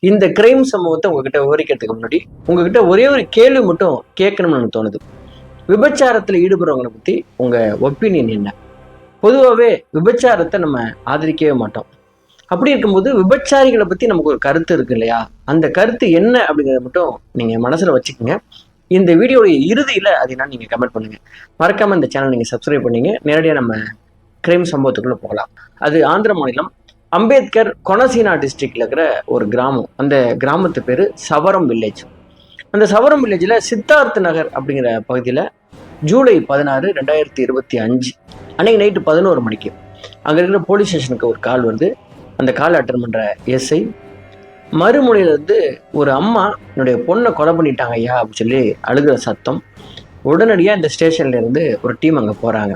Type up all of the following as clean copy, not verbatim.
இந்த கிரைம் சம்பவத்தை உங்ககிட்ட விவரிக்கிறதுக்கு முன்னாடி உங்ககிட்ட ஒரே ஒரு கேள்வி மட்டும் கேட்கணும்னு எனக்கு தோணுது. விபச்சாரத்துல ஈடுபடுறவங்களை பத்தி உங்க ஒப்பீனியன் என்ன? பொதுவாகவே விபச்சாரத்தை நம்ம ஆதரிக்கவே மாட்டோம். அப்படி இருக்கும்போது விபச்சாரிகளை பத்தி நமக்கு ஒரு கருத்து இருக்கு இல்லையா? அந்த கருத்து என்ன அப்படிங்கிறத மட்டும் நீங்க மனசுல வச்சுக்கோங்க. இந்த வீடியோடைய இறுதியில அது என்னன்னு நீங்க கமெண்ட் பண்ணுங்க. மறக்காம இந்த சேனல் நீங்க சப்ஸ்கிரைப் பண்ணீங்க. நேரடியாக நம்ம கிரைம் சம்பவத்துக்குள்ள போகலாம். அது ஆந்திர மாநிலம் அம்பேத்கர் கொனசீனா டிஸ்ட்ரிக்ட்ல இருக்கிற ஒரு கிராமம். அந்த கிராமத்து பேரு சவரம் வில்லேஜ். அந்த சவரம் வில்லேஜ்ல சித்தார்த் நகர் அப்படிங்கிற பகுதியில ஜூலை 16, 2025 அன்னைக்கு நைட்டு 11 மணிக்கு அங்க இருக்கிற போலீஸ் ஸ்டேஷனுக்கு ஒரு கால் வருது. அந்த கால் அட்டன் பண்ற எஸ்ஐ மறுமுனையில இருந்து ஒரு அம்மா என்னுடைய பொண்ணை கொலை பண்ணிட்டாங்க ஐயா அப்படின்னு சொல்லி அழுகிற சத்தம். உடனடியாக இந்த ஸ்டேஷன்ல இருந்து ஒரு டீம் அங்கே போறாங்க.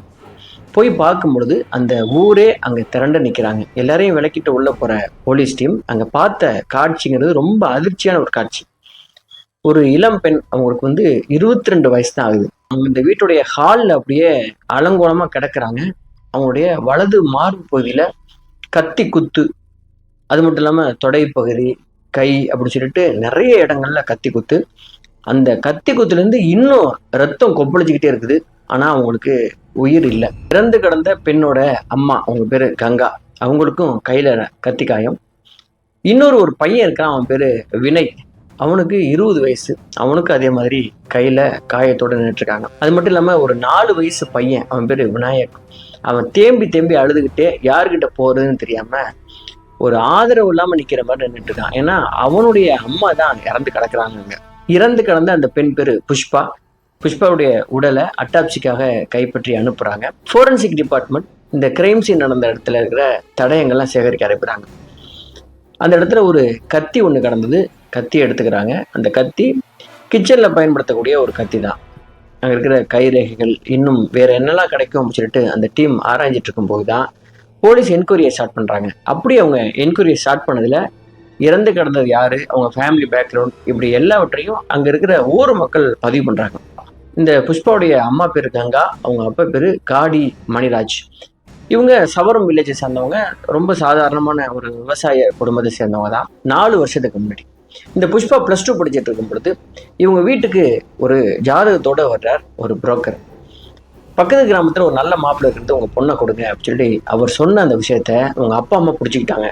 போய் பார்க்கும் பொழுது அந்த ஊரே அங்கே திரண்டு நிற்கிறாங்க. எல்லாரையும் விளக்கிட்டு உள்ள போற போலீஸ் டீம் அங்கே பார்த்த காட்சிங்கிறது ரொம்ப அதிர்ச்சியான ஒரு காட்சி. ஒரு இளம் பெண், அவங்களுக்கு 22 வயசு தான் ஆகுது. அவங்க இந்த வீட்டுடைய ஹாலில் அப்படியே அலங்கோலமா கிடக்குறாங்க. அவங்களுடைய வலது மார்பு பகுதியில கத்தி குத்து, அது மட்டும் இல்லாம தொடை பகுதி, கை அப்படின்னு சொல்லிட்டு நிறைய இடங்கள்ல கத்தி குத்து. அந்த கத்தி குத்துல இருந்து இன்னும் ரத்தம் கொப்பளிச்சுக்கிட்டே இருக்குது. ஆனா அவங்களுக்கு உயிர் இல்லை. இறந்து கிடந்த பெண்ணோட அம்மா, அவங்க பேரு கங்கா, அவங்களுக்கும் கையில கத்தி காயம். ஒரு பையன் இருக்கான், அவன் பேரு வினய், அவனுக்கு 20 வயசு, அவனுக்கு அதே மாதிரி கையில காயத்தோட நின்றுட்டு இருக்காங்க. அது மட்டும் இல்லாம ஒரு 4 வயசு பையன், அவன் பேரு விநாயக், அவன் தேம்பி அழுதுகிட்டே யாருக்கிட்ட போறதுன்னு தெரியாம ஒரு ஆதரவு இல்லாம நிக்கிற மாதிரி நின்றுட்டு இருக்கான். ஏன்னா அவனுடைய அம்மா தான் இறந்து கிடக்குறாங்க. இறந்து கிடந்த அந்த பெண் பேரு புஷ்பா. புஷ்பாவுடைய உடலை அட்டாப்சிக்காக கைப்பற்றி அனுப்புறாங்க. ஃபோரன்சிக் டிபார்ட்மெண்ட் இந்த கிரைம் சீன் நடந்த இடத்துல இருக்கிற தடயங்கள்லாம் சேகரிக்க அனுப்புறாங்க. அந்த இடத்துல ஒரு கத்தி ஒன்று கடந்தது. கத்தி எடுத்துக்கிறாங்க. அந்த கத்தி கிச்சன்ல பயன்படுத்தக்கூடிய ஒரு கத்தி தான். அங்கே இருக்கிற கைரேகைகள், இன்னும் வேற என்னெல்லாம் கிடைக்கும் அப்படின்னு சொல்லிட்டு அந்த டீம் ஆராய்ஞ்சிட்டு இருக்கும் போது தான் போலீஸ் என்கொயரியை ஸ்டார்ட் பண்றாங்க. அப்படி அவங்க என்கொயரியை ஸ்டார்ட் பண்ணதுல இறந்து கிடந்தது யாரு, அவங்க ஃபேமிலி பேக்ரவுண்ட், இப்படி எல்லாவற்றையும் அங்க இருக்கிற ஊர் மக்கள் பதிவு பண்றாங்க. இந்த புஷ்பாவுடைய அம்மா பேரு கங்கா, அவங்க அப்பா பேரு காடி மணிராஜ். இவங்க சவரம் வில்லேஜை சேர்ந்தவங்க. ரொம்ப சாதாரணமான ஒரு விவசாய குடும்பத்தை சேர்ந்தவங்க தான். 4 வருஷத்துக்கு முன்னாடி இந்த புஷ்பா +2 படிச்சுட்டு இருக்கும் பொழுது இவங்க வீட்டுக்கு ஒரு ஜாதகத்தோட வர்றார் ஒரு புரோக்கர். பக்கத்து கிராமத்துல ஒரு நல்ல மாப்பிள்ளை இருக்கிறது, உங்க பொண்ணை கொடுங்க அப்படின்னு சொல்லி அவர் சொன்ன அந்த விஷயத்த உங்க அப்பா அம்மா பிடிச்சிக்கிட்டாங்க.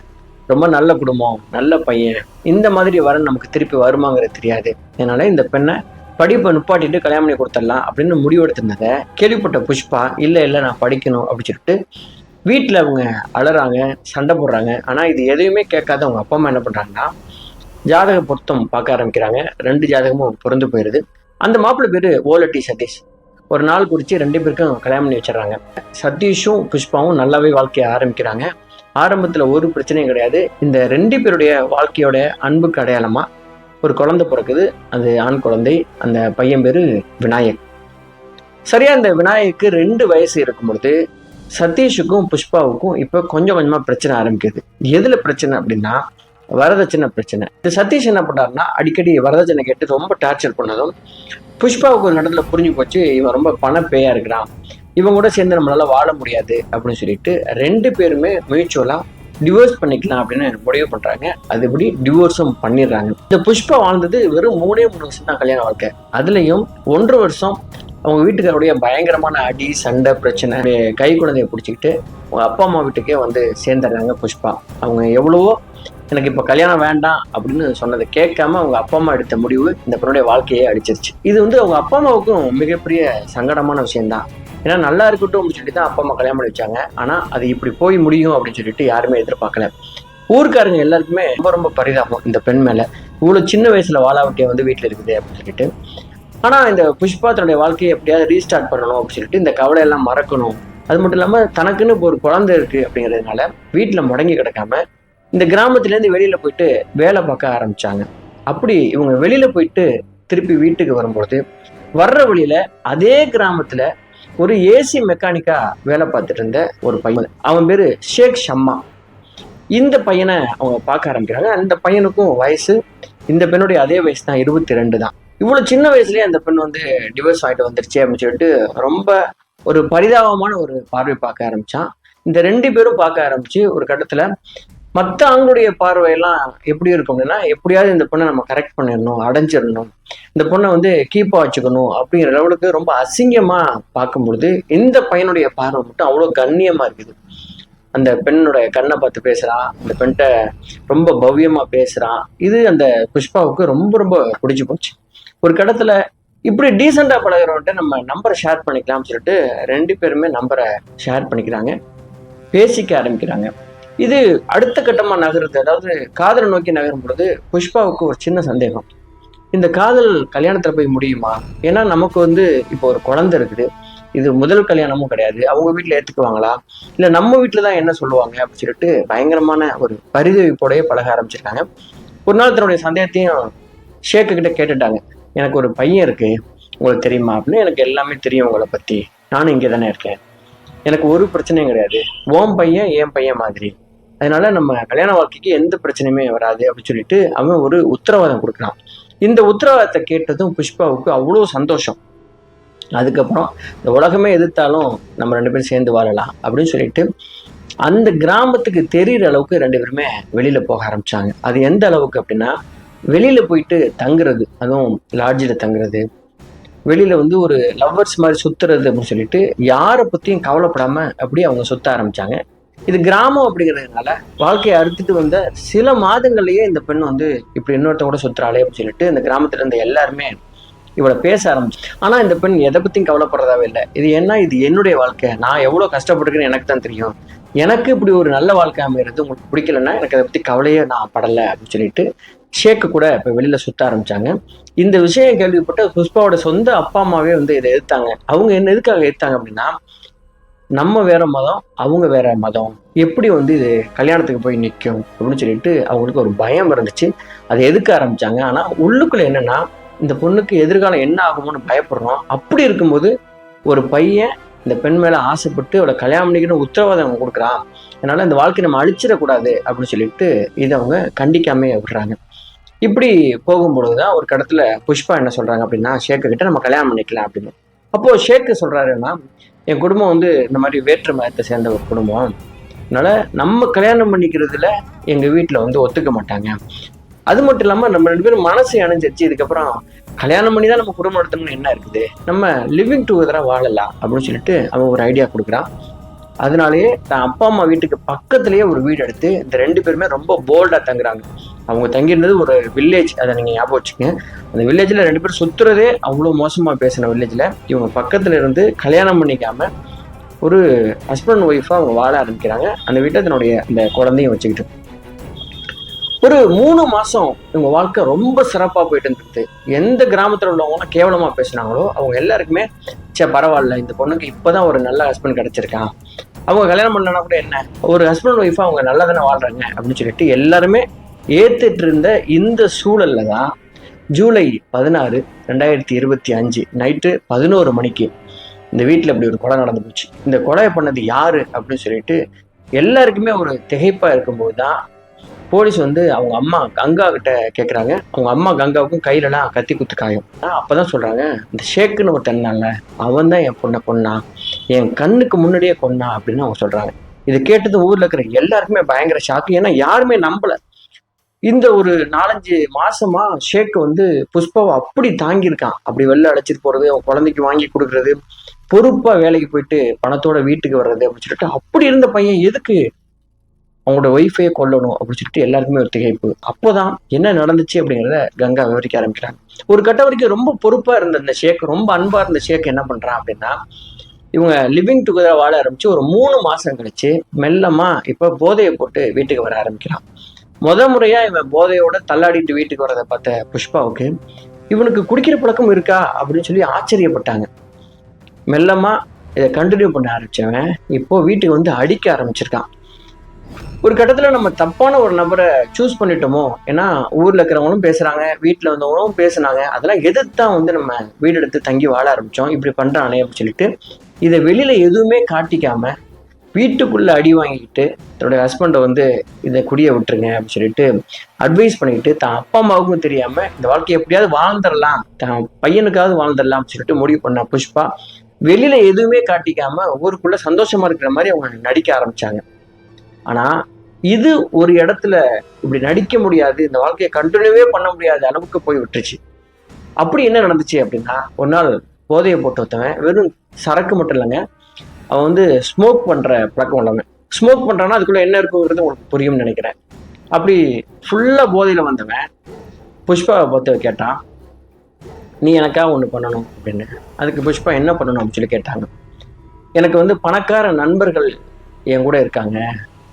ரொம்ப நல்ல குடும்பம், நல்ல பையன், இந்த மாதிரி வரன் நமக்கு திருப்பி வருமாங்கிறது தெரியாது, அதனால இந்த பெண்ணை படிப்பை நிப்பாட்டிட்டு கல்யாணம் பண்ணி கொடுத்துடலாம் அப்படின்னு முடிவெடுத்திருந்ததை கேள்விப்பட்ட புஷ்பா, இல்லை நான் படிக்கணும் அப்படின்னு சொல்லிட்டு வீட்டில் அவங்க அழறாங்க, சண்டை போடுறாங்க. ஆனால் இது எதையுமே கேட்காத அவங்க அப்பா அம்மா என்ன பண்ணுறாங்கன்னா, ஜாதக பொருத்தம் பார்க்க ஆரம்பிக்கிறாங்க. 2 ஜாதகமும் பொருந்து போயிடுது. அந்த மாப்பிள்ளை பேரு ஓலட்டி சதீஷ். ஒரு நாள் குறித்து 2 பேருக்கும் கல்யாணம் பண்ணி வச்சிடறாங்க. சதீஷும் புஷ்பாவும் நல்லாவே வாழ்க்கையை ஆரம்பிக்கிறாங்க. ஆரம்பத்தில் ஒரு பிரச்சனையும் கிடையாது. இந்த 2 பேருடைய வாழ்க்கையோட அன்புக்கு அடையாளமா ஒரு குழந்தை பிறக்குது. அது ஆண் குழந்தை. அந்த பையன் பேரு விநாயக். சரியா இந்த விநாயக்கு 2 வயசு இருக்கும் பொழுது சதீஷுக்கும் புஷ்பாவுக்கும் இப்போ கொஞ்சம் கொஞ்சமா பிரச்சனை ஆரம்பிக்குது. எதுல பிரச்சனை அப்படின்னா, வரதட்சணை பிரச்சனை. இந்த சதீஷ் என்ன பண்ணாருன்னா, அடிக்கடி வரதட்சணை கேட்டு ரொம்ப டார்ச்சர் பண்ணதும் புஷ்பாவுக்கு ஒரு இடத்துல புரிஞ்சு போச்சு, இவன் ரொம்ப பணப்பேயா இருக்கிறான், இவங்க கூட சேர்ந்து நம்மளால வாழ முடியாது அப்படின்னு சொல்லிட்டு 2 பேருமே மியூச்சுவலா டிவோர்ஸ் பண்ணிக்கலாம் அப்படின்னு முடிவு பண்றாங்க. அதுபடி டிவோர்ஸும் பண்ணிடுறாங்க. இந்த புஷ்பா வாழ்ந்தது வெறும் 3 வருஷம் தான் கல்யாண வாழ்க்கை. அதுலயும் 1.5 வருஷம் அவங்க வீட்டுக்காருடைய பயங்கரமான அடி, சண்டை, பிரச்சனை. கை குழந்தைய பிடிச்சிக்கிட்டு அவங்க அப்பா அம்மா வீட்டுக்கே சேர்ந்துடுறாங்க புஷ்பா. அவங்க எவ்வளவோ எனக்கு இப்போ கல்யாணம் வேண்டாம் அப்படின்னு சொன்னதை கேட்காம அவங்க அப்பா அம்மா எடுத்த முடிவு இந்த பொண்ணுடைய வாழ்க்கையே அடிச்சிருச்சு. இது அவங்க அப்பா அம்மாவுக்கும் மிகப்பெரிய சங்கடமான விஷயம்தான். ஏன்னா நல்லா இருக்கட்டும் அப்படின்னு சொல்லிட்டு தான் அப்பா அம்மா கல்யாணம் பண்ணி வச்சாங்க. ஆனா அது இப்படி போய் முடியும் அப்படின்னு சொல்லிட்டு யாருமே எதிர்பார்க்கல. ஊருக்காரங்க எல்லாருக்குமே ரொம்ப பரிதாபம் இந்த பெண் மேல. இவ்வளவு சின்ன வயசுல வாழாவட்டியை வீட்டுல இருக்குது அப்படின்னு சொல்லிட்டு. ஆனா இந்த புஷ்பா தன்னுடைய வாழ்க்கையை எப்படியாவது ரீஸ்டார்ட் பண்ணணும் அப்படின்னு சொல்லிட்டு இந்த கவலையெல்லாம் மறக்கணும். அது மட்டும் இல்லாம தனக்குன்னு இப்போ ஒரு குழந்தை இருக்கு அப்படிங்கிறதுனால வீட்டுல முடங்கி கிடக்காம இந்த கிராமத்திலேருந்து வெளியில போயிட்டு வேலை பார்க்க ஆரம்பிச்சாங்க. அப்படி இவங்க வெளியில போயிட்டு திருப்பி வீட்டுக்கு வரும்பொழுது வர்ற வழியில அதே கிராமத்துல ஒரு ஏசி மெக்கானிக்கா வேலை பார்த்துட்டு இருந்த ஒரு பையன், அவன் பேரு ஷேக் ஷம்மா. இந்த பையனை அவங்க பார்க்க ஆரம்பிக்கிறாங்க. அந்த பையனுக்கும் வயசு இந்த பெண்ணுடைய அதே வயசு தான், 22 தான். இவ்வளவு சின்ன வயசுலயே அந்த பெண் டிவோர்ஸ் ஆகிட்டு வந்துருச்சு அப்படின்னு சொல்லிட்டு ரொம்ப ஒரு பரிதாபமான ஒரு பார்வை பார்க்க ஆரம்பிச்சான். இந்த 2 பேரும் பார்க்க ஆரம்பிச்சு ஒரு கட்டத்துல மற்ற ஆண்களுடைய பார்வையெல்லாம் எப்படி இருக்கும் அப்படின்னா, எப்படியாவது இந்த பொண்ணை நம்ம கரெக்ட் பண்ணிடணும், அடைஞ்சிடணும், இந்த பொண்ணை வந்து கீப்பா வச்சுக்கணும் அப்படிங்கிற லெவலுக்கு ரொம்ப அசிங்கமா பார்க்கும்பொழுது, இந்த பையனுடைய பார்வை மட்டும் அவ்வளோ கண்ணியமா இருக்குது. அந்த பெண்ணோட கண்ணை பார்த்து பேசுறான், அந்த பெண்கிட்ட ரொம்ப பவ்யமா பேசுறான். இது அந்த புஷ்பாவுக்கு ரொம்ப ரொம்ப பிடிச்சு போச்சு. ஒரு கடத்துல இப்படி டீசெண்டா பழகிறவன்ட்ட நம்ம நம்பரை ஷேர் பண்ணிக்கலாம்னு சொல்லிட்டு 2 பேருமே நம்பரை ஷேர் பண்ணிக்கிறாங்க, பேசிக்க ஆரம்பிக்கிறாங்க. இது அடுத்த கட்டமா நகருது. அதாவது காதலை நோக்கி நகரும் பொழுது புஷ்பாவுக்கு ஒரு சின்ன சந்தேகம், இந்த காதல் கல்யாணத்துல போய் முடியுமா? ஏன்னா நமக்கு வந்து இப்போ ஒரு குழந்தை இருக்குது, இது முதல் கல்யாணமும் கிடையாது, அவங்க வீட்டுல ஏத்துக்குவாங்களா, இல்ல நம்ம வீட்டுலதான் என்ன சொல்லுவாங்க அப்படின்னு சொல்லிட்டு பயங்கரமான ஒரு பரிதவிப்போடையே பழக ஆரம்பிச்சிருக்காங்க. ஒரு நாள் தன்னுடைய சந்தேகத்தையும் ஷேக்கு கிட்ட கேட்டுட்டாங்க. எனக்கு ஒரு பையன் இருக்கு, உங்களுக்கு தெரியுமா அப்படின்னு. எனக்கு எல்லாமே தெரியும் உங்களை பத்தி, நானும் இங்கே தானே இருக்கேன், எனக்கு ஒரு பிரச்சனையும் கிடையாது, ஓம் பையன் என் பையன் மாதிரி, அதனால நம்ம கல்யாண வாழ்க்கைக்கு எந்த பிரச்சனையுமே வராது அப்படின்னு சொல்லிட்டு அவன் ஒரு உத்தரவாதம் கொடுக்குறான். இந்த உத்தரவாதத்தை கேட்டதும் புஷ்பாவுக்கு அவ்வளோ சந்தோஷம். அதுக்கப்புறம் இந்த உலகமே எதிர்த்தாலும் நம்ம 2 பேரும் சேர்ந்து வாழலாம் அப்படின்னு சொல்லிட்டு அந்த கிராமத்துக்கு தெரிகிற அளவுக்கு 2 பேருமே வெளியில போக ஆரம்பிச்சாங்க. அது எந்த அளவுக்கு அப்படின்னா, வெளியில போயிட்டு தங்குறது, அதுவும் லாட்ஜில் தங்குறது, வெளியில வந்து ஒரு லவ்வர்ஸ் மாதிரி சுத்துறது அப்படின்னு சொல்லிட்டு யாரை பத்தியும் கவலைப்படாம அப்படியே அவங்க சுத்த ஆரம்பிச்சாங்க. இது கிராமம் அப்படிங்கிறதுனால வாழ்க்கையை அறுத்துட்டு வந்த சில மாதங்கள்லயே இந்த பெண் வந்து இப்படி இன்னொருத்த கூட சுத்துறாளே அப்படின்னு சொல்லிட்டு இந்த கிராமத்துல இருந்த எல்லாருமே இவளை பேச ஆரம்பிச்சு. ஆனா இந்த பெண் எதை பத்தியும் கவலைப்படுறதாவே இல்லை. இது என்ன, இது என்னுடைய வாழ்க்கை, நான் எவ்வளவு கஷ்டப்பட்டிருக்கேன்னு எனக்கு தான் தெரியும், எனக்கு இப்படி ஒரு நல்ல வாழ்க்கை அமைகிறது உங்களுக்கு பிடிக்கலன்னா எனக்கு அதை பத்தி கவலையே நான் படலை அப்படின்னு சொல்லிட்டு ஷேக்கு கூட இப்ப வெளியில சுத்த ஆரம்பிச்சாங்க. இந்த விஷயம் கேள்விப்பட்ட புஷ்பாவோட சொந்த அப்பா அம்மாவே வந்து இதை எதிர்த்தாங்க. அவங்க என்ன எதுக்காக எதிர்த்தாங்க அப்படின்னா, நம்ம வேற மதம், அவங்க வேற மதம், எப்படி வந்து இது கல்யாணத்துக்கு போய் நிற்கும் அப்படின்னு சொல்லிட்டு அவங்களுக்கு ஒரு பயம் இருந்துச்சு. அதை எதுக்க ஆரம்பிச்சாங்க. ஆனா உள்ளுக்குள்ள என்னன்னா, இந்த பொண்ணுக்கு எதிர்காலம் என்ன ஆகுமோன்னு பயப்படுறோம். அப்படி இருக்கும்போது ஒரு பையன் இந்த பெண் மேல ஆசைப்பட்டு அவளை கல்யாணம் பண்ணிக்கணும் உத்தரவாதம் அவங்க கொடுக்குறான், அதனால இந்த வாழ்க்கையை நம்ம அழிச்சிடக்கூடாது அப்படின்னு சொல்லிட்டு இதை அவங்க கண்டிக்காமே விடுறாங்க. இப்படி போகும்பொழுதுதான் ஒரு கடத்துல புஷ்பா என்ன சொல்றாங்க அப்படின்னா, ஷேக்கு கிட்ட நம்ம கல்யாணம் பண்ணிக்கலாம் அப்படின்னு. அப்போ ஷேக்கு சொல்றாருன்னா, என் குடும்பம் வந்து இந்த மாதிரி வேற்று மதத்தை சேர்ந்த ஒரு குடும்பம், அதனால நம்ம கல்யாணம் பண்ணிக்கிறதுல எங்க வீட்டுல வந்து ஒத்துக்க மாட்டாங்க, அது மட்டும் இல்லாம நம்ம 2 பேரும் மனசு இணைஞ்சிருச்சு, இதுக்கப்புறம் கல்யாணம் பண்ணி தான் நம்ம குடும்பம் நடத்தணும்னு என்ன இருக்குது, நம்ம லிவிங் டுகெதரா வாழலாம் அப்படின்னு சொல்லிட்டு அவன் ஒரு ஐடியா கொடுக்குறான். அதனாலேயே தான் அப்பா அம்மா வீட்டுக்கு பக்கத்துலயே ஒரு வீடு எடுத்து இந்த 2 பேருமே ரொம்ப போல்டா தங்குறாங்க. அவங்க தங்கியிருந்தது ஒரு வில்லேஜ், அதை நீங்க ஞாபகம் வச்சுக்கங்க. அந்த வில்லேஜ்ல 2 பேரும் சுத்துறதே அவ்வளோ மோசமா பேசின வில்லேஜ்ல இவங்க பக்கத்துல இருந்து கல்யாணம் பண்ணிக்காம ஒரு ஹஸ்பண்ட் ஒய்ஃபா அவங்க வாழ ஆரம்பிக்கிறாங்க. அந்த வீட்டை தன்னுடைய அந்த குழந்தையும் வச்சுக்கிட்டு ஒரு 3 மாசம் இவங்க வாழ்க்கை ரொம்ப சிறப்பா போயிட்டு இருந்தது. எந்த கிராமத்துல உள்ளவங்க கேவலமா பேசுனாங்களோ அவங்க எல்லாருக்குமே சே பரவாயில்ல, இந்த பொண்ணுக்கு இப்பதான் ஒரு நல்ல ஹஸ்பண்ட் கிடைச்சிருக்கான், அவங்க கல்யாணம் பண்ணனா கூட என்ன, ஒரு ஹஸ்பண்ட் ஒய்ஃபா அவங்க நல்லா தானே வாழ்றாங்க அப்படின்னு சொல்லிட்டு எல்லாருமே ஏத்துட்டு இருந்த இந்த சூழல்ல தான் ஜூலை 16, 2025 நைட்டு 11 மணிக்கு இந்த வீட்டுல இப்படி ஒரு கொலை நடந்து போச்சு. இந்த கொலையை பண்ணது யாரு அப்படின்னு சொல்லிட்டு எல்லாருக்குமே ஒரு திகைப்பா இருக்கும்போது தான் போலீஸ் வந்து அவங்க அம்மா கங்கா கிட்ட கேட்குறாங்க. அவங்க அம்மா கங்காவுக்கும் கையிலலாம் கத்தி குத்து காயம். அப்பதான் சொல்றாங்க, இந்த ஷேக்குன்னு ஒரு தன்னால அவன் தான் என் பொண்ணை கொன்னான், என் கண்ணுக்கு முன்னாடியே கொன்னான் அப்படின்னு அவங்க சொல்றாங்க. இதை கேட்டது ஊர்ல இருக்கிற எல்லாருக்குமே பயங்கர ஷாக்கு. ஏன்னா யாருமே நம்பல. இந்த ஒரு 4-5 மாசமா ஷேக் வந்து புஷ்பாவை அப்படி தாங்கியிருக்கான். அப்படி வெளில அழைச்சிட்டு போறது, அவன் குழந்தைக்கு வாங்கி கொடுக்கறது, பொறுப்பா வேலைக்கு போயிட்டு பணத்தோட வீட்டுக்கு வர்றது அப்படின்னு சொல்லிட்டு அப்படி இருந்த பையன் எதுக்கு அவங்களோட ஒய்ஃபையே கொல்லணும் அப்படின்னு சொல்லிட்டு எல்லாருக்குமே ஒரு திகைப்பு. அப்போதான் என்ன நடந்துச்சு அப்படிங்கிறத கங்கா விவரிக்க ஆரம்பிக்கிறாங்க. ஒரு கட்ட வரைக்கும் ரொம்ப பொறுப்பா இருந்த இந்த ஷேக், ரொம்ப அன்பா இருந்த ஷேக் என்ன பண்றான் அப்படின்னா, இவங்க லிவிங் டுகெதர் வாழ ஆரம்பிச்சு ஒரு 3 மாசம் கழிச்சு மெல்லமா இப்ப போதையை போட்டு வீட்டுக்கு வர ஆரம்பிக்கிறான். முறையா இவன் போதையோட தள்ளாடிட்டு வீட்டுக்கு வரதை பார்த்த புஷ்பாவுக்கு இவனுக்கு குடிக்கிற பழக்கம் இருக்கா அப்படின்னு சொல்லி ஆச்சரியப்பட்டாங்க. மெல்லமா இதை கண்டினியூ பண்ண ஆரம்பிச்சவன் இப்போ வீட்டுக்கு வந்து அடிக்க ஆரம்பிச்சிருக்கான். ஒரு கட்டத்துல நம்ம தப்பான ஒரு நபரை சூஸ் பண்ணிட்டோமோ, ஏன்னா ஊர்ல இருக்கிறவங்களும் பேசுறாங்க, வீட்டுல வந்தவங்களும் பேசுனாங்க, அதெல்லாம் எதிர்த்தான் வந்து நம்ம வீடு எடுத்து தங்கி வாழ ஆரம்பிச்சோம். இப்படி பண்றானே அப்படின்னு சொல்லிட்டு இதை வெளியில எதுவுமே காட்டிக்காம வீட்டுக்குள்ள அடி வாங்கிக்கிட்டு தன்னுடைய ஹஸ்பண்டை வந்து இதை குடிய விட்டுருங்க அப்படின்னு சொல்லிட்டு அட்வைஸ் பண்ணிக்கிட்டு தான் அப்பா அம்மாவுக்கும் தெரியாம இந்த வாழ்க்கையை எப்படியாவது வாழ்ந்துடலாம், தான் பையனுக்காவது வாழ்ந்துடலாம் அப்படின்னு சொல்லிட்டு முடிவு பண்ண புஷ்பா வெளியில எதுவுமே காட்டிக்காம ஊருக்குள்ள சந்தோஷமா இருக்கிற மாதிரி அவங்க நடிக்க ஆரம்பிச்சாங்க. ஆனா இது ஒரு இடத்துல இப்படி நடிக்க முடியாது, இந்த வாழ்க்கையை கண்டினியூவே பண்ண முடியாத அளவுக்கு போய் விட்டுருச்சு. அப்படி என்ன நடந்துச்சு அப்படின்னா, ஒரு நாள் போதையை போட்டு ஒருத்தவன், வெறும் சரக்கு மட்டும் இல்லைங்க, அவன் வந்து ஸ்மோக் பண்ற பழக்கம் உள்ளவன். ஸ்மோக் பண்றான்னா அதுக்குள்ள என்ன இருக்குங்கிறது உங்களுக்கு புரியும்னு நினைக்கிறேன். அப்படி ஃபுல்லா போதையில வந்தவன் புஷ்பாவை பார்த்து கேட்டான், நீ எனக்காக ஒன்று பண்ணணும் அப்படின்னு. அதுக்கு புஷ்பா என்ன பண்ணணும் அப்படின்னு சொல்லி கேட்டாங்க. எனக்கு வந்து பணக்கார நண்பர்கள் என் கூட இருக்காங்க,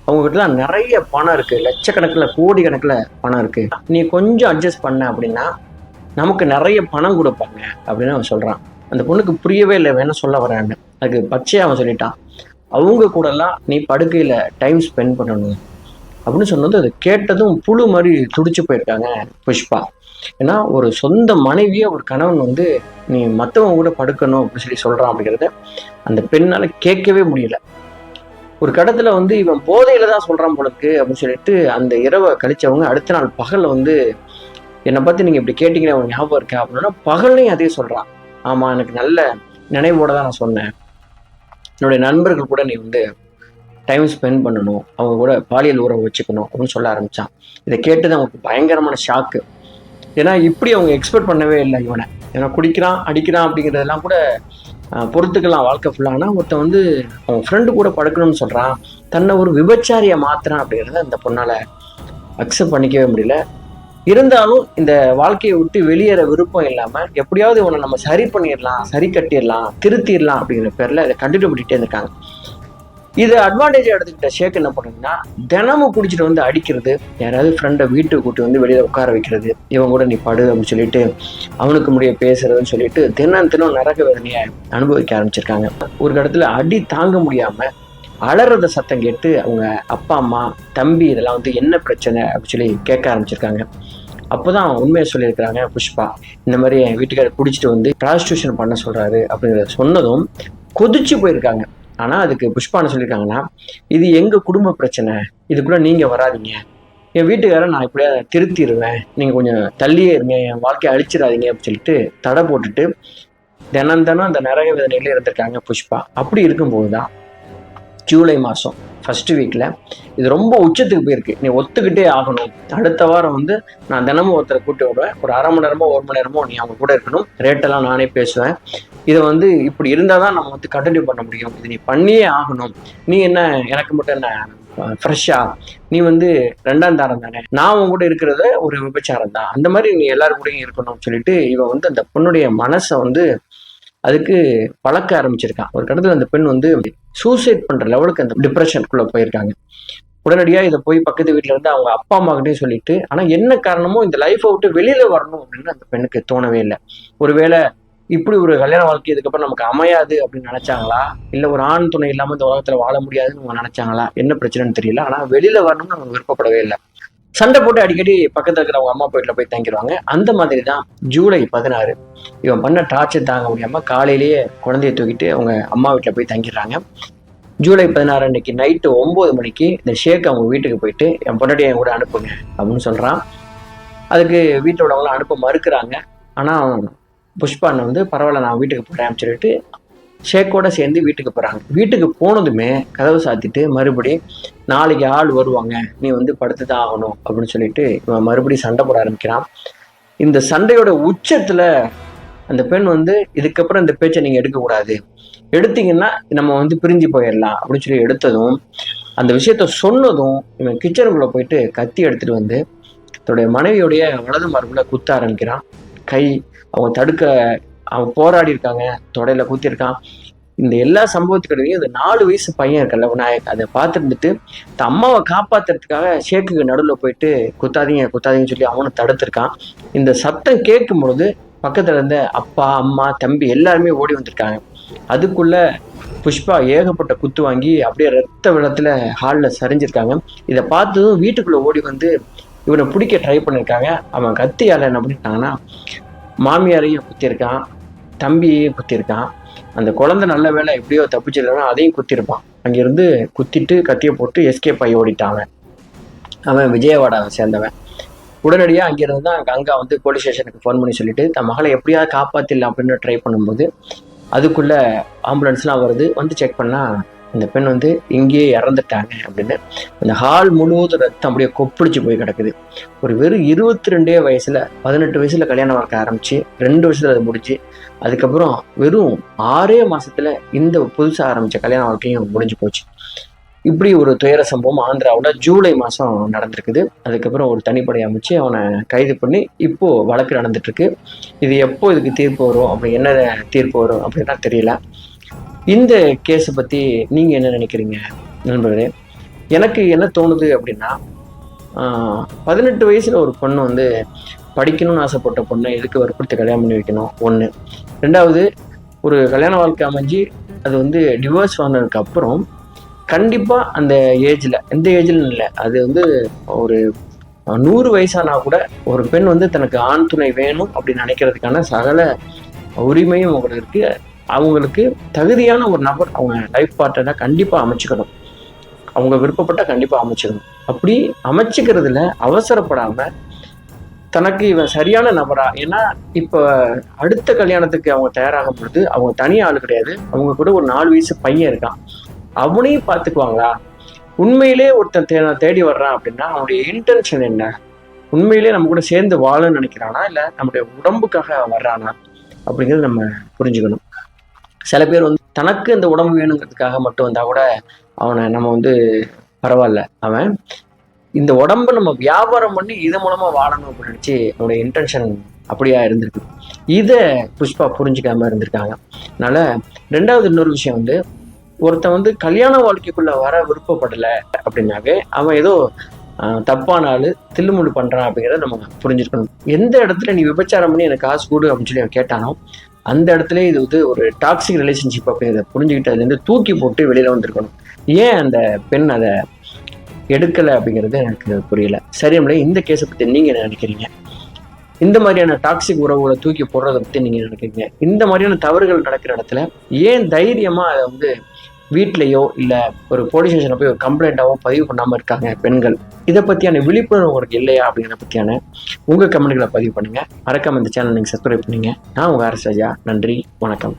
அவங்ககிட்ட நிறைய பணம் இருக்கு, லட்சக்கணக்கில் கோடி கணக்கில் பணம் இருக்கு, நீ கொஞ்சம் அட்ஜஸ்ட் பண்ண அப்படின்னா நமக்கு நிறைய பணம் கொடுப்பாங்க அப்படின்னு அவன் சொல்றான். அந்த பொண்ணுக்கு புரியவே இல்லை வேணும் சொல்ல வரான்னு. அதுக்கு பச்சையா அவன் சொல்லிட்டான், அவங்க கூடலாம் நீ படுக்கையில டைம் ஸ்பெண்ட் பண்ணணும் அப்படின்னு சொன்னது. அது கேட்டதும் புழு மாதிரி துடிச்சு போயிருக்காங்க புஷ்பா. ஏன்னா ஒரு சொந்த மனைவியை ஒரு கணவன் வந்து நீ மற்றவங்க கூட படுக்கணும் அப்படின்னு சொல்லி சொல்றான் அப்படிங்கிறத அந்த பெண்ணால கேட்கவே முடியல. ஒரு கடத்துல வந்து இவன் போதையில தான் சொல்றான் போலக்கு அப்படின்னு சொல்லிட்டு அந்த இரவை கழிச்சவங்க அடுத்த நாள் பகல்ல வந்து என்னை பார்த்து நீங்க இப்படி கேட்டீங்கன்னா உனக்கு ஞாபகம் இருக்கா அப்படின்னா பகல்லையும் அதே சொல்றான். ஆமா, எனக்கு நல்ல நினைவோட தான் நான் சொன்னேன், என்னுடைய நண்பர்கள் கூட நீ வந்து டைம் ஸ்பெண்ட் பண்ணணும், அவங்க கூட பாலியல் உறவு வச்சுக்கணும் அப்படின்னு சொல்ல ஆரம்பிச்சான். இதை கேட்டுதான் அவங்களுக்கு பயங்கரமான ஷாக்கு. ஏன்னா இப்படி அவங்க எக்ஸ்பெக்ட் பண்ணவே இல்லை இவனை. ஏன்னா குடிக்கிறான் அடிக்கிறான் அப்படிங்கிறதெல்லாம் கூட பொறுத்துக்கலாம் வாழ்க்கை ஃபுல்லாக. ஆனால் ஒருத்தன் வந்து அவன் ஃப்ரெண்டு கூட படுக்கணும்னு சொல்கிறான், தன்னை ஒரு விபச்சாரியை மாத்துறான் அப்படிங்கிறத அந்த பொண்ணால் அக்செப்ட் பண்ணிக்கவே முடியல. இருந்தாலும் இந்த வாழ்க்கையை விட்டு வெளியேற விருப்பம் இல்லாமல் எப்படியாவது இவனை நம்ம சரி பண்ணிடலாம், சரி கட்டிடலாம், திருத்திடலாம் அப்படிங்கிற பேரில் இதை கண்டினியூ பண்ணிகிட்டே இருக்காங்க. இது அட்வான்டேஜ் எடுத்துக்கிட்ட ஷேக் என்ன பண்ணுறதுன்னா, தினமும் குடிச்சிட்டு வந்து அடிக்கிறது, யாராவது ஃப்ரெண்டை வீட்டுக்கு கூட்டி வந்து வெளியில் உட்கார வைக்கிறது, இவன் கூட நீ படு அப்படின்னு சொல்லிட்டு அவனுக்கு முடிய பேசுறதுன்னு சொல்லிட்டு தினம் நரக வேதனையை அனுபவிக்க ஆரம்பிச்சிருக்காங்க. ஒரு இடத்துல அடி தாங்க முடியாம அலறத சத்தம் கேட்டு அவங்க அப்பா அம்மா தம்பி இதெல்லாம் வந்து என்ன பிரச்சனை அப்படின்னு சொல்லி கேட்க ஆரம்பிச்சிருக்காங்க. அப்போதான் உண்மையை சொல்லியிருக்கிறாங்க புஷ்பா. இந்த மாதிரி என் வீட்டுக்காரர் குடிச்சிட்டு வந்து ப்ராஸ்டியூஷன் பண்ண சொல்றாரு அப்படிங்கிறத சொன்னதும் கொதிச்சு போயிருக்காங்க. ஆனா அதுக்கு புஷ்பான்னு சொல்லியிருக்காங்கன்னா, இது எங்க குடும்ப பிரச்சனை, இதுக்குள்ள நீங்க வராதிங்க, என் வீட்டுக்காரரை நான் இப்படியா திருத்திடுவேன், நீங்க கொஞ்சம் தள்ளியே இருங்க, என் வாழ்க்கையை அழிச்சிடாதீங்க அப்படின்னு சொல்லிட்டு தடை போட்டுட்டு தினம் அந்த நரக வேதனையில இருந்திருக்காங்க புஷ்பா. அப்படி இருக்கும்போதுதான் ஜூலை மாதம் ஃபர்ஸ்ட் வீக்கில் இது ரொம்ப உச்சத்துக்கு போயிருக்கு. நீ ஒத்துக்கிட்டே ஆகணும், அடுத்த வாரம் வந்து நான் தினமும் ஒருத்தரை கூட்டி விடுவேன், ஒரு அரை மணி நேரமோ 1 மணி நேரமோ நீ அவங்க கூட இருக்கணும், ரேட்டெல்லாம் நானே பேசுவேன், இதை வந்து இப்படி இருந்தால் தான் நம்ம வந்து கண்டினியூ பண்ண முடியும், இது நீ பண்ணியே ஆகணும், நீ என்ன எனக்கு மட்டும் என்ன ஃப்ரெஷ்ஷா, நீ வந்து 2ஆம் தாரம் தானே, நான் உங்க கூட இருக்கிறத ஒரு விபச்சாரம் தான், அந்த மாதிரி நீ எல்லாரும் கூடயும் இருக்கணும்னு சொல்லிட்டு இவன் வந்து அந்த பொண்ணுடைய மனசை வந்து அதுக்கு பழக்க ஆரம்பிச்சிருக்கான். ஒரு கடத்துல அந்த பெண் வந்து சூசைட் பண்ற லெவலுக்கு அந்த டிப்ரெஷனுக்குள்ள போயிருக்காங்க. உடனடியா இதை போய் பக்கத்து வீட்டுல இருந்து அவங்க அப்பா அம்மா கிட்டே சொல்லிட்டு, ஆனா என்ன காரணமோ இந்த லைஃபை விட்டு வெளியில வரணும் அப்படின்னு அந்த பெண்ணுக்கு தோணவே இல்லை. ஒருவேளை இப்படி ஒரு கல்யாண வாழ்க்கை இதுக்கப்புறம் நமக்கு அமையாது அப்படின்னு நினைச்சாங்களா, இல்ல ஒரு ஆண் துணை இல்லாம இந்த உலகத்துல வாழ முடியாதுன்னு அவங்க நினைச்சாங்களா, என்ன பிரச்சனைன்னு தெரியல. ஆனா வெளியில வரணும்னு அவங்க விருப்பப்படவே இல்லை. சண்டை போட்டு அடிக்கடி பக்கத்துல இருக்கிறவங்க அம்மா வீட்டுல போய் தங்கிடுவாங்க. அந்த மாதிரி தான் ஜூலை 16 இவன் பண்ண டார்ச்சர் தாங்க முடியாம காலையிலேயே குழந்தைய தூக்கிட்டு அவங்க அம்மா வீட்டுல போய் தங்கிடுறாங்க. ஜூலை 16 அன்னைக்கு நைட்டு 9 மணிக்கு இந்த ஷேக் அவங்க வீட்டுக்கு போயிட்டு என் பொண்டாட்டியை என் கூட அனுப்புங்க அப்படின்னு சொல்றான். அதுக்கு வீட்டில் உள்ளவங்களாம் அனுப்ப மறுக்கிறாங்க. ஆனா புஷ்பா அண்ணன் வந்து பரவாயில்ல நான் வீட்டுக்கு போறேன் சொல்லிட்டு ஷேக்கோட சேர்ந்து வீட்டுக்கு போறாங்க. வீட்டுக்கு போனதுமே கதவு சாத்திட்டு மறுபடி நாளைக்கு ஆள் வருவாங்க, நீ வந்து படுத்து தான் ஆகணும் அப்படின்னு சொல்லிட்டு இவன் மறுபடியும் சண்டை போட ஆரம்பிக்கிறான். இந்த சண்டையோட உச்சத்துல அந்த பெண் வந்து இதுக்கப்புறம் இந்த பேச்சை நீங்க எடுக்கக்கூடாது, எடுத்தீங்கன்னா நம்ம வந்து பிரிஞ்சு போயிடலாம் அப்படின்னு சொல்லி எடுத்ததும், அந்த விஷயத்த சொன்னதும் இவன் கிச்சனுக்குள்ள போயிட்டு கத்தி எடுத்துட்டு வந்து தன்னுடைய மனைவியோடைய வலது மார்புல குத்த ஆரம்பிக்கிறான். கை அவங்க தடுக்க அவன் போராடி இருக்காங்க, தொடையில குத்திருக்கான். இந்த எல்லா சம்பவத்துக்கிடையும் இந்த 4 வயசு பையன் இருக்கல விநாயக், அதை பார்த்துருந்துட்டு தன் அம்மாவை காப்பாத்துறதுக்காக ஷேக்குக்கு நடுவில் போயிட்டு குத்தாதீங்கன்னு சொல்லி அவனை தடுத்திருக்கான். இந்த சத்தம் கேட்கும் பொழுது பக்கத்துல இருந்த அப்பா அம்மா தம்பி எல்லாருமே ஓடி வந்திருக்காங்க. அதுக்குள்ள புஷ்பா ஏகப்பட்ட குத்து வாங்கி அப்படியே ரத்த வெள்ளத்துல ஹாலில் சரிஞ்சிருக்காங்க. இதை பார்த்ததும் வீட்டுக்குள்ள ஓடி வந்து இவனை பிடிக்க ட்ரை பண்ணியிருக்காங்க. அவன் கத்தியால என்ன பண்ணிட்டாங்கன்னா மாமியாரையும் குத்திருக்கான், தம்பியையும் குத்திருக்கான். அந்த குழந்தை நல்ல வேலை எப்படியோ தப்பிச்சிருக்கான், அதையும் குத்திருப்பான். அங்கிருந்து குத்திட்டு கத்தியை போட்டு எஸ்கேப் ஆகி ஓடிட்டான். அவன் விஜயவாடாவை சேர்ந்தவன். உடனடியாக அங்கிருந்து தான் கங்கா வந்து போலீஸ் ஸ்டேஷனுக்கு ஃபோன் பண்ணி சொல்லிட்டு தன் மகளை எப்படியாவது காப்பாற்றிடலாம் அப்படின்னு ட்ரை பண்ணும்போது அதுக்குள்ள ஆம்புலன்ஸ்லாம் வருது. வந்து செக் பண்ணா இந்த பெண் வந்து இங்கேயே இறந்துட்டாங்க அப்படின்னு. அந்த ஹால் முழுவதும் ரத்தம் அப்படியே கொப்பிடிச்சு போய் கிடக்குது. ஒரு வெறும் 22 வயசுல 18 வயசுல கல்யாணம் வாழ்க்கை ஆரம்பிச்சு 2 வருஷத்துல அது முடிஞ்சு, அதுக்கப்புறம் வெறும் 6 மாசத்துல இந்த புதுசா ஆரம்பிச்ச கல்யாண வாழ்க்கையும் முடிஞ்சு போச்சு. இப்படி ஒரு துயர சம்பவம் ஆந்திராவோட ஜூலை மாதம் நடந்திருக்குது. அதுக்கப்புறம் ஒரு தனிப்படை அமைச்சு அவனை கைது பண்ணி இப்போ வழக்கு நடந்துட்டு இருக்கு. இது எப்போ இதுக்கு தீர்ப்பு வரும், அப்படி என்ன தீர்ப்பு வரும் அப்படின்னா தெரியல. இந்த கேஸை பற்றி நீங்கள் என்ன நினைக்கிறீங்க நண்பர்களே? எனக்கு என்ன தோணுது அப்படின்னா, 18 வயசில் ஒரு பொண்ணு வந்து படிக்கணும்னு ஆசைப்பட்ட பொண்ணை எதுக்கு வற்புறுத்தி கல்யாணம் பண்ணி வைக்கணும்? ஒன்று. ரெண்டாவது, ஒரு கல்யாண வாழ்க்கை அமைஞ்சு அது வந்து டிவோர்ஸ் வாங்கினதுக்கு அப்புறம் கண்டிப்பாக அந்த ஏஜில், எந்த ஏஜிலும் இல்லை, அது வந்து ஒரு 100 வயசானா கூட ஒரு பெண் வந்து தனக்கு ஆண் துணை வேணும் அப்படின்னு நினைக்கிறதுக்கான சகல உரிமையும் அவங்களுக்கு இருக்கு. அவங்களுக்கு தகுதியான ஒரு நபர் அவங்க லைஃப் பார்ட்னரை கண்டிப்பாக அமைச்சுக்கணும். அவங்க விருப்பப்பட்ட கண்டிப்பாக அமைச்சுக்கணும். அப்படி அமைச்சுக்கிறதுல அவசரப்படாம தனக்கு இவன் சரியான நபரா, ஏன்னா இப்போ அடுத்த கல்யாணத்துக்கு அவங்க தயாராகும் பொழுது அவங்க தனி ஆள் கிடையாது, அவங்க கூட ஒரு 4 வயசு பையன் இருக்கான், அவனையும் பார்த்துக்குவாங்களா? உண்மையிலே ஒருத்தன் தேடி வர்றான் அப்படின்னா அவனுடைய இன்டென்ஷன் என்ன? உண்மையிலே நம்ம கூட சேர்ந்து வாழன்னு நினைக்கிறானா, இல்லை நம்முடைய உடம்புக்காக வர்றானா அப்படிங்கிறது நம்ம புரிஞ்சுக்கணும். சில பேர் வந்து தனக்கு இந்த உடம்பு வேணுங்கிறதுக்காக மட்டும் வந்தா கூட அவனை நம்ம வந்து பரவாயில்ல, அவன் இந்த உடம்பை நம்ம வியாபாரம் பண்ணி இது மூலமா வாழணும் அப்படின்னு நினைச்சு அவனுடைய இன்டென்ஷன் அப்படியா இருந்திருக்கு. இதை புஷ்பா புரிஞ்சுக்காம இருந்திருக்காங்க. அதனால ரெண்டாவது இன்னொரு விஷயம் வந்து, ஒருத்தன் வந்து கல்யாண வாழ்க்கைக்குள்ள வர விருப்பப்படலை அப்படின்னாவே அவன் ஏதோ தப்பான ஆளு, தில்லுமுள்ளு பண்றான் அப்படிங்கிறத நம்ம புரிஞ்சுக்கணும். எந்த இடத்துல நீ விபச்சாரம் பண்ணி எனக்கு காசு கொடு அப்படின்னு சொல்லி அவன் கேட்டானோ அந்த இடத்துல இது வந்து ஒரு டாக்ஸிக் ரிலேஷன்ஷிப் அப்படிங்கிறத புரிஞ்சுக்கிட்டு அதுலேருந்து தூக்கி போட்டு வெளியில வந்திருக்கணும். ஏன் அந்த பெண் அதை எடுக்கலை அப்படிங்கிறது எனக்கு புரியல. சரி, நம்மளே இந்த கேஸை பற்றி நீங்கள் என்ன நினைக்கிறீங்க? இந்த மாதிரியான டாக்ஸிக் உறவுகளை தூக்கி போடுறதை பற்றி நீங்கள் நினைக்கிறீங்க? இந்த மாதிரியான தவறுகள் நடக்கிற இடத்துல ஏன் தைரியமாக அதை வந்து வீட்லேயோ இல்லை ஒரு போலீஸ் ஸ்டேஷனில் போய் ஒரு கம்ப்ளைண்ட்டாவோ பதிவு பண்ணாமல் இருக்காங்க பெண்கள்? இதை பற்றியான விழிப்புணர்வு உங்களுக்கு இல்லையா அப்படிங்கிறத பற்றியான உங்கள் கமெண்ட்களை பதிவு பண்ணுங்கள். மறக்காம இந்த சேனல் நீங்கள் சப்ஸ்கிரைப் பண்ணுங்க. நான் உங்கள் அரசு ராஜா. நன்றி, வணக்கம்.